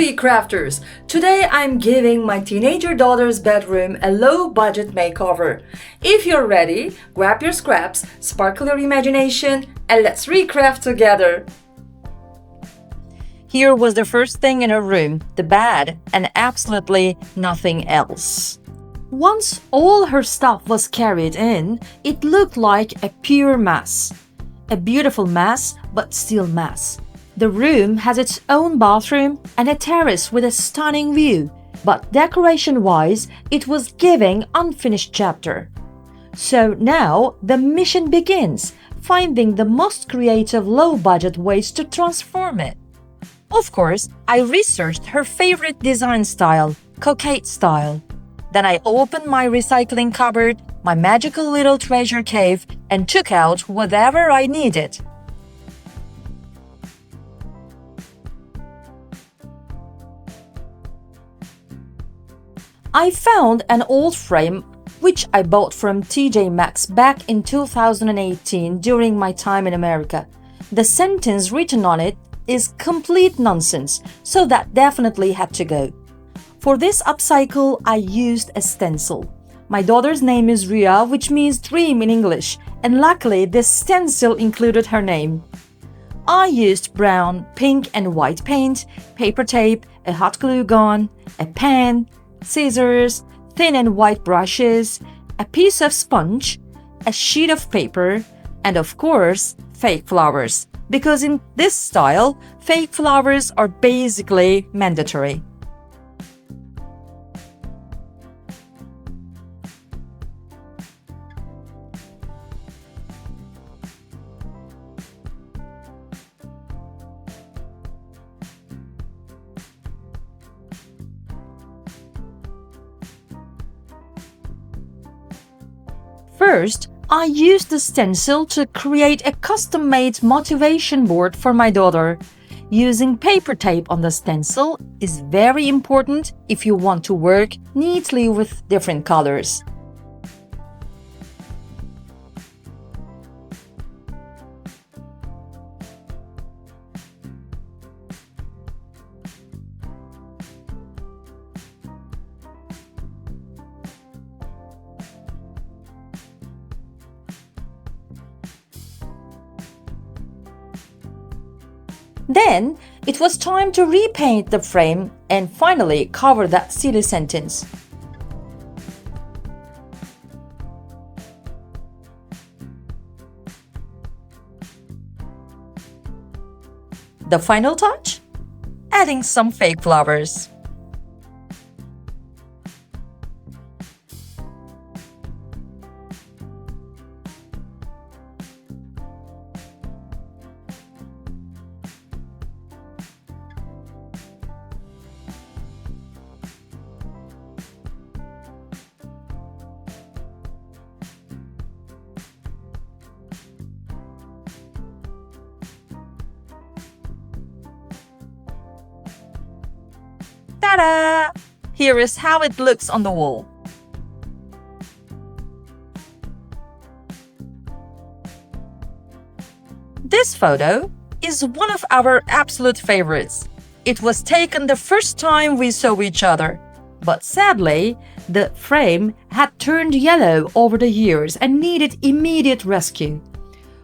ReCrafters! Today I'm giving my teenager daughter's bedroom a low-budget makeover. If you're ready, grab your scraps, sparkle your imagination, and let's recraft together! Here was the first thing in her room, the bed, and absolutely nothing else. Once all her stuff was carried in, it looked like a pure mess. A beautiful mess, but still mess. The room has its own bathroom and a terrace with a stunning view, but decoration-wise, it was giving unfinished chapter. So now the mission begins, finding the most creative low-budget ways to transform it. Of course, I researched her favorite design style, Coquette Style. Then I opened my recycling cupboard, my magical little treasure cave, and took out whatever I needed. I found an old frame which I bought from TJ Maxx back in 2018 during my time in America. The sentence written on it is complete nonsense, so that definitely had to go. For this upcycle, I used a stencil. My daughter's name is Ria, which means dream in English, and luckily this stencil included her name. I used brown, pink and white paint, paper tape, a hot glue gun, a pen, scissors, thin and white brushes, a piece of sponge, a sheet of paper, and of course, fake flowers. Because in this style, fake flowers are basically mandatory. First, I used the stencil to create a custom-made motivation board for my daughter. Using paper tape on the stencil is very important if you want to work neatly with different colors. Then, it was time to repaint the frame and finally cover that silly sentence. The final touch? Adding some fake flowers. Ta-da! Here is how it looks on the wall. This photo is one of our absolute favorites. It was taken the first time we saw each other. But sadly, the frame had turned yellow over the years and needed immediate rescue.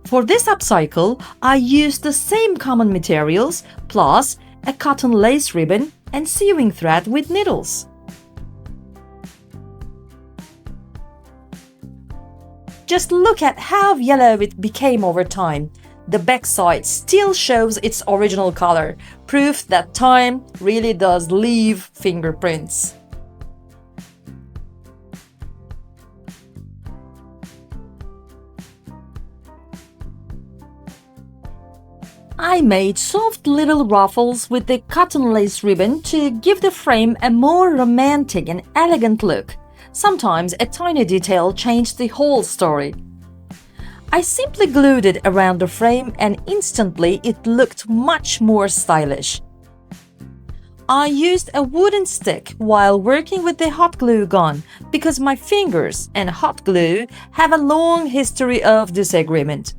For this upcycle, I used the same common materials plus a cotton lace ribbon and sewing thread with needles. Just look at how yellow it became over time. The backside still shows its original color, proof that time really does leave fingerprints. I made soft little ruffles with the cotton lace ribbon to give the frame a more romantic and elegant look. Sometimes a tiny detail changed the whole story. I simply glued it around the frame and instantly it looked much more stylish. I used a wooden stick while working with the hot glue gun because my fingers and hot glue have a long history of disagreement.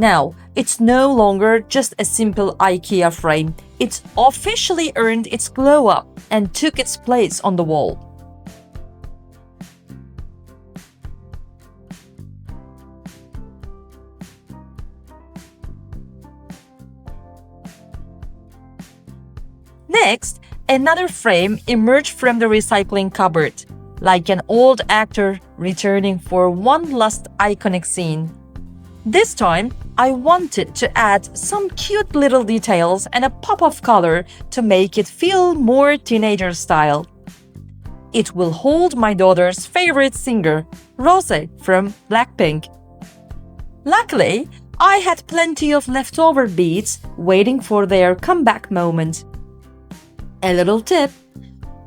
Now, it's no longer just a simple IKEA frame. It's officially earned its glow up and took its place on the wall. Next, another frame emerged from the recycling cupboard, like an old actor returning for one last iconic scene. This time, I wanted to add some cute little details and a pop of color to make it feel more teenager style. It will hold my daughter's favorite singer, Rosé from Blackpink. Luckily, I had plenty of leftover beads waiting for their comeback moment. A little tip: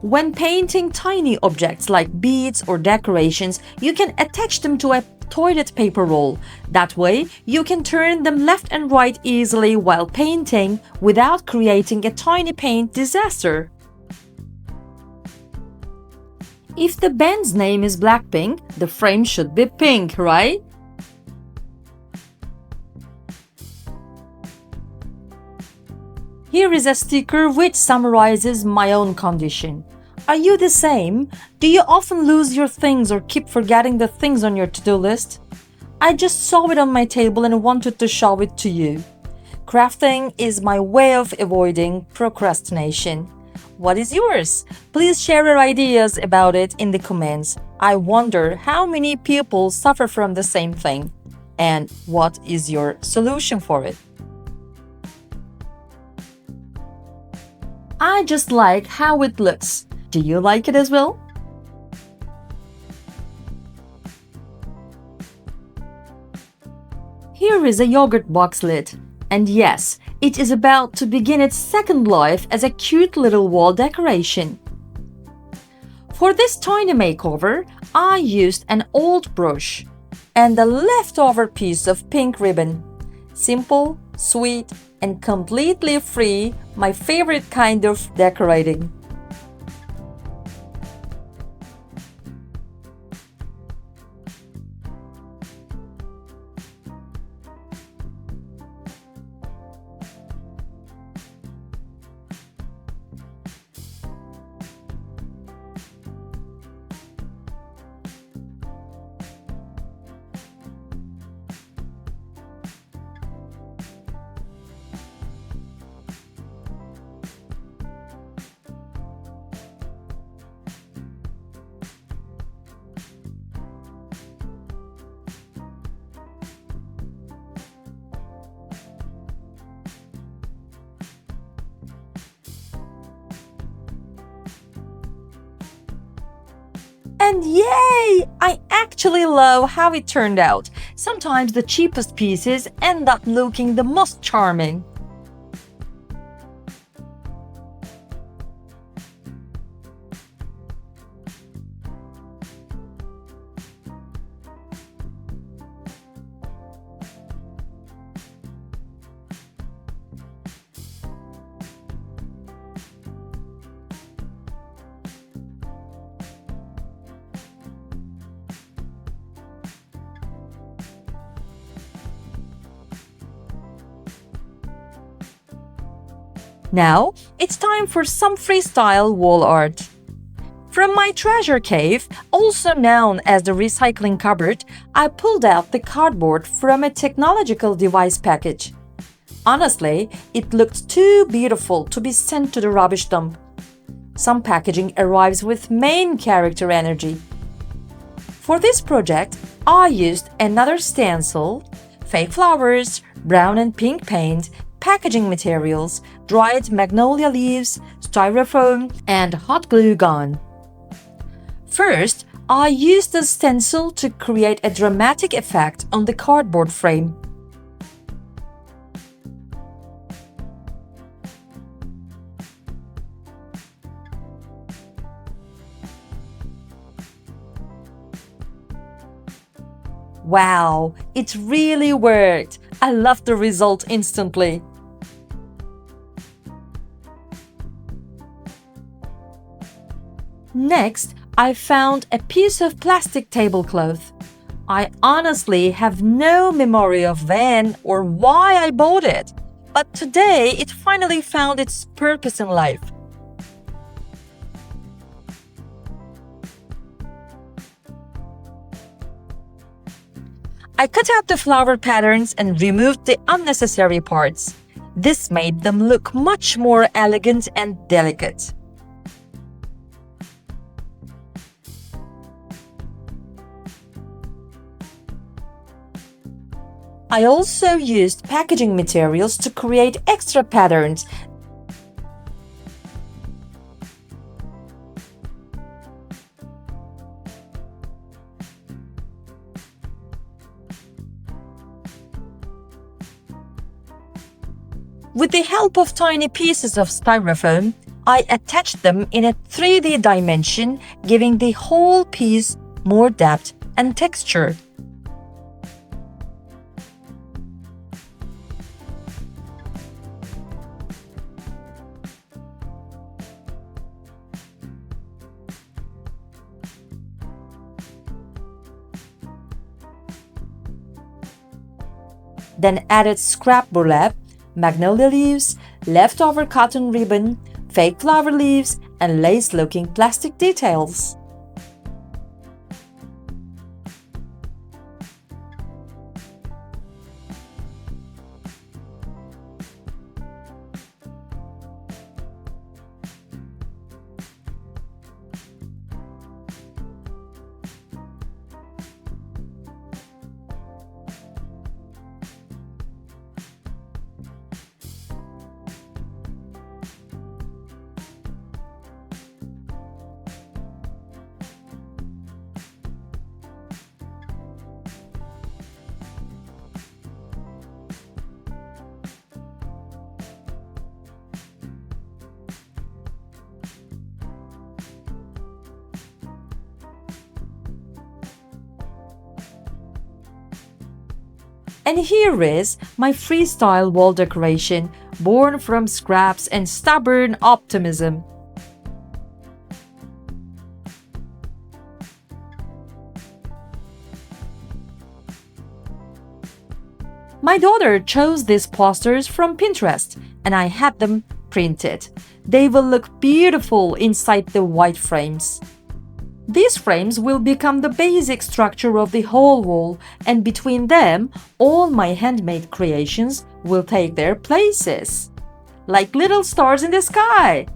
when painting tiny objects like beads or decorations, you can attach them to a toilet paper roll. That way, you can turn them left and right easily while painting without creating a tiny paint disaster. If the band's name is Blackpink, the frame should be pink, right? Here is a sticker which summarizes my own condition. Are you the same? Do you often lose your things or keep forgetting the things on your to-do list? I just saw it on my table and wanted to show it to you. Crafting is my way of avoiding procrastination. What is yours? Please share your ideas about it in the comments. I wonder how many people suffer from the same thing. And what is your solution for it? I just like how it looks. Do you like it as well? Here is a yogurt box lid. And yes, it is about to begin its second life as a cute little wall decoration. For this tiny makeover, I used an old brush and a leftover piece of pink ribbon. Simple, sweet, and completely free, my favorite kind of decorating. And yay! I actually love how it turned out. Sometimes the cheapest pieces end up looking the most charming. Now, it's time for some freestyle wall art. From my treasure cave, also known as the recycling cupboard, I pulled out the cardboard from a technological device package. Honestly, it looked too beautiful to be sent to the rubbish dump. Some packaging arrives with main character energy. For this project, I used another stencil, fake flowers, brown and pink paint, packaging materials, dried magnolia leaves, styrofoam, and hot glue gun. First, I used the stencil to create a dramatic effect on the cardboard frame. Wow, it really worked! I loved the result instantly. Next, I found a piece of plastic tablecloth. I honestly have no memory of when or why I bought it, but today it finally found its purpose in life. I cut out the flower patterns and removed the unnecessary parts. This made them look much more elegant and delicate. I also used packaging materials to create extra patterns. With the help of tiny pieces of styrofoam, I attached them in a 3D dimension, giving the whole piece more depth and texture. Then added scrap burlap, magnolia leaves, leftover cotton ribbon, fake flower leaves, and lace-looking plastic details. And here is my freestyle wall decoration, born from scraps and stubborn optimism. My daughter chose these posters from Pinterest, and I had them printed. They will look beautiful inside the white frames. These frames will become the basic structure of the whole wall, and between them, all my handmade creations will take their places, like little stars in the sky.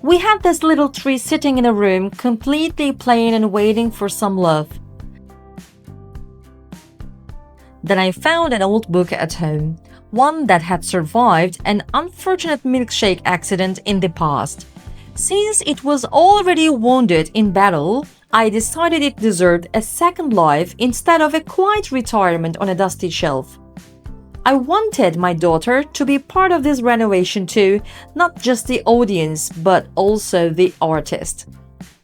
We had this little tree sitting in a room, completely plain and waiting for some love. Then I found an old book at home, one that had survived an unfortunate milkshake accident in the past. Since it was already wounded in battle, I decided it deserved a second life instead of a quiet retirement on a dusty shelf. I wanted my daughter to be part of this renovation too, not just the audience, but also the artist.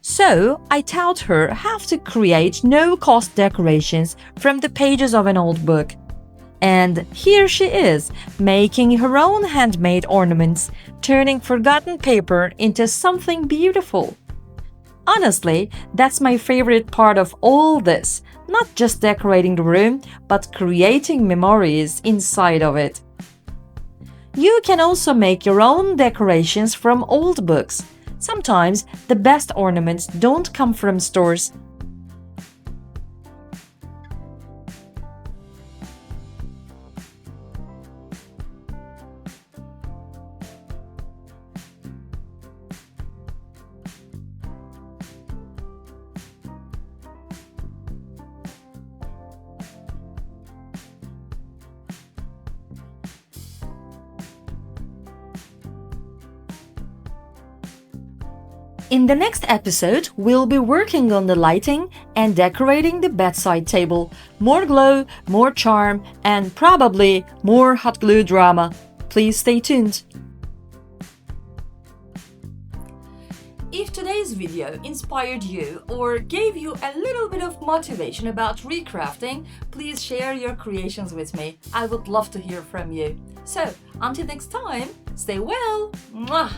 So I taught her how to create no-cost decorations from the pages of an old book. And here she is, making her own handmade ornaments, turning forgotten paper into something beautiful. Honestly, that's my favorite part of all this. Not just decorating the room, but creating memories inside of it. You can also make your own decorations from old books. Sometimes the best ornaments don't come from stores. In the next episode, we'll be working on the lighting and decorating the bedside table. More glow, more charm, and probably more hot glue drama. Please stay tuned. If today's video inspired you or gave you a little bit of motivation about recrafting, please share your creations with me. I would love to hear from you. So, until next time, stay well! Mwah!